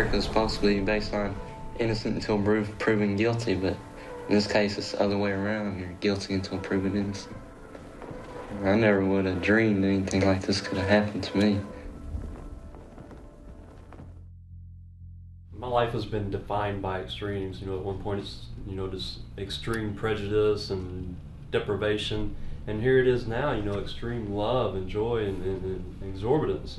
America is supposed to be based on innocent until proven guilty, but in this case, it's the other way around. You're guilty until proven innocent. I never would have dreamed anything like this could have happened to me. My life has been defined by extremes. At one point it's, just extreme prejudice and deprivation. And here it is now, extreme love and joy and exorbitance,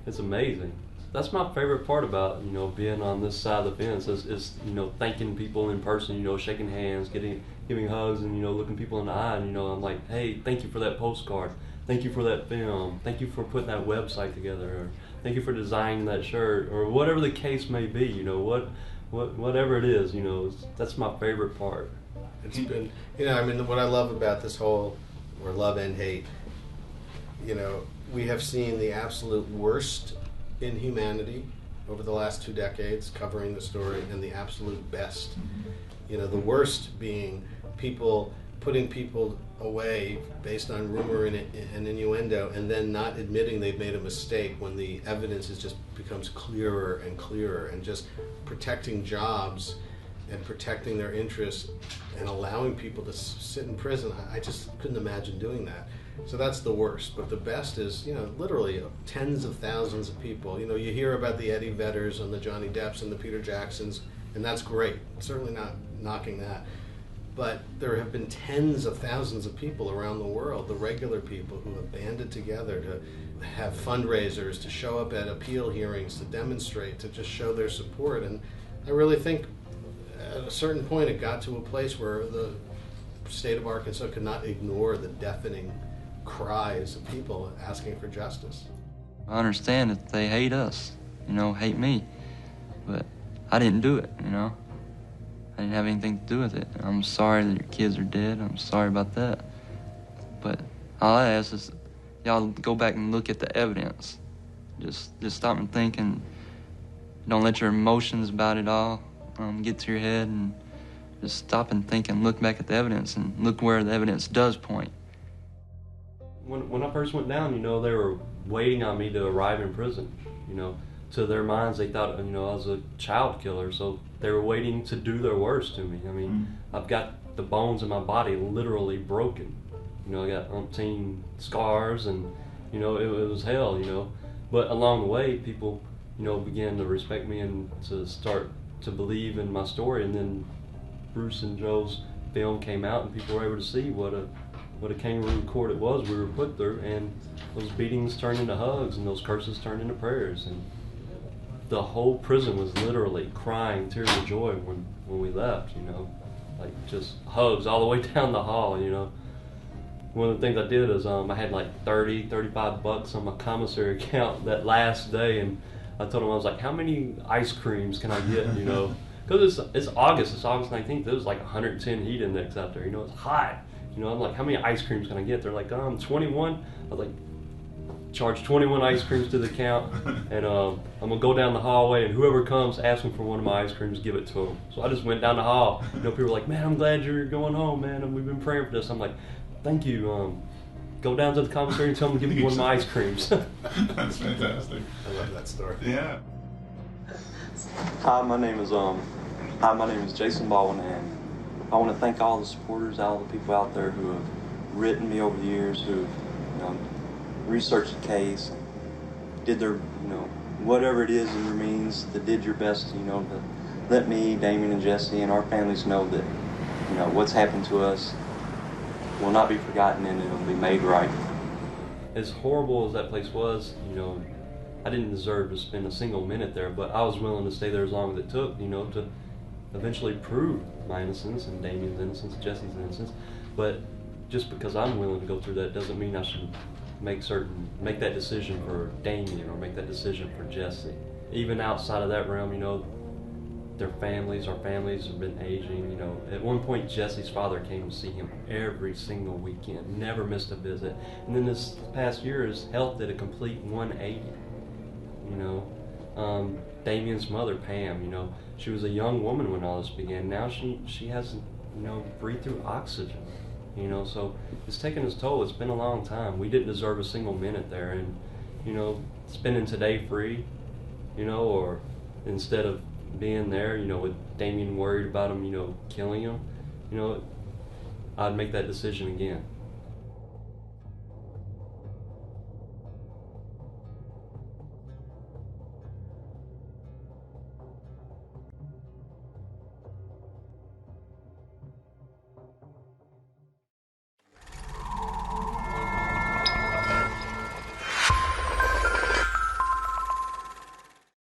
It's amazing. That's my favorite part about, being on this side of the fence is thanking people in person, shaking hands, giving hugs and, looking people in the eye and, I'm like, hey, thank you for that postcard. Thank you for that film. Thank you for putting that website together. Or thank you for designing that shirt, or whatever the case may be, whatever it is, that's my favorite part. It's been, what I love about this whole, or love and hate, we have seen the absolute worst in humanity over the last 2 decades covering the story, and the absolute best. The worst being people putting people away based on rumor and innuendo, and then not admitting they've made a mistake when the evidence just becomes clearer and clearer, and just protecting jobs and protecting their interests and allowing people to sit in prison. I just couldn't imagine doing that. So that's the worst. But the best is, literally tens of thousands of people. You hear about the Eddie Vedders and the Johnny Depps and the Peter Jacksons, and that's great. Certainly not knocking that. But there have been tens of thousands of people around the world, the regular people who have banded together to have fundraisers, to show up at appeal hearings, to demonstrate, to just show their support. And I really think at a certain point it got to a place where the state of Arkansas could not ignore the deafening cries of people asking for justice. I understand that they hate us, hate me, but I didn't do it, I didn't have anything to do with it. I'm sorry that your kids are dead. I'm sorry about that. But all I ask is y'all go back and look at the evidence. Just stop and think, and don't let your emotions about it all get to your head, and just stop and think and look back at the evidence and look where the evidence does point. When I first went down, they were waiting on me to arrive in prison. To their minds, they thought, I was a child killer, so they were waiting to do their worst to me. I've got the bones in my body literally broken. I got umpteen scars, and, it was hell, But along the way, people, began to respect me and to start to believe in my story. And then Bruce and Joe's film came out, and people were able to see what a kangaroo court it was we were put through, and those beatings turned into hugs, and those curses turned into prayers. And the whole prison was literally crying tears of joy when we left, like just hugs all the way down the hall, One of the things I did is I had like $35 on my commissary account that last day, and I told him, I was like, how many ice creams can I get, Because it's August 19th, it was like 110 heat index out there, it's hot. I'm like, how many ice creams can I get? They're like, 21. I was like, charge 21 ice creams to the account, and I'm gonna go down the hallway, and whoever comes asking for one of my ice creams, give it to them. So I just went down the hall. People were like, man, I'm glad you're going home, man, and we've been praying for this. I'm like, thank you. Go down to the commissary and tell them to give me one of my ice creams. That's fantastic. I love that story. Yeah. Hi, my name is Jason Baldwin, and I want to thank all the supporters, all the people out there who have written me over the years, who have researched the case, did their, whatever it is in your means, that did your best, to let me, Damien, and Jesse, and our families know that, what's happened to us will not be forgotten, and it'll be made right. As horrible as that place was, I didn't deserve to spend a single minute there, but I was willing to stay there as long as it took, to eventually prove my innocence and Damien's innocence, Jesse's innocence. But just because I'm willing to go through that doesn't mean I should make that decision for Damien or make that decision for Jesse. Even outside of that realm, our families have been aging. At one point Jesse's father came to see him every single weekend, never missed a visit. And then this past year his health did a complete 180. Damien's mother, Pam, she was a young woman when all this began. Now she has, breathed through oxygen. So it's taken its toll. It's been a long time. We didn't deserve a single minute there, and spending today free, or instead of being there, you know, with Damien worried about him, you know, killing him, you know, I'd make that decision again.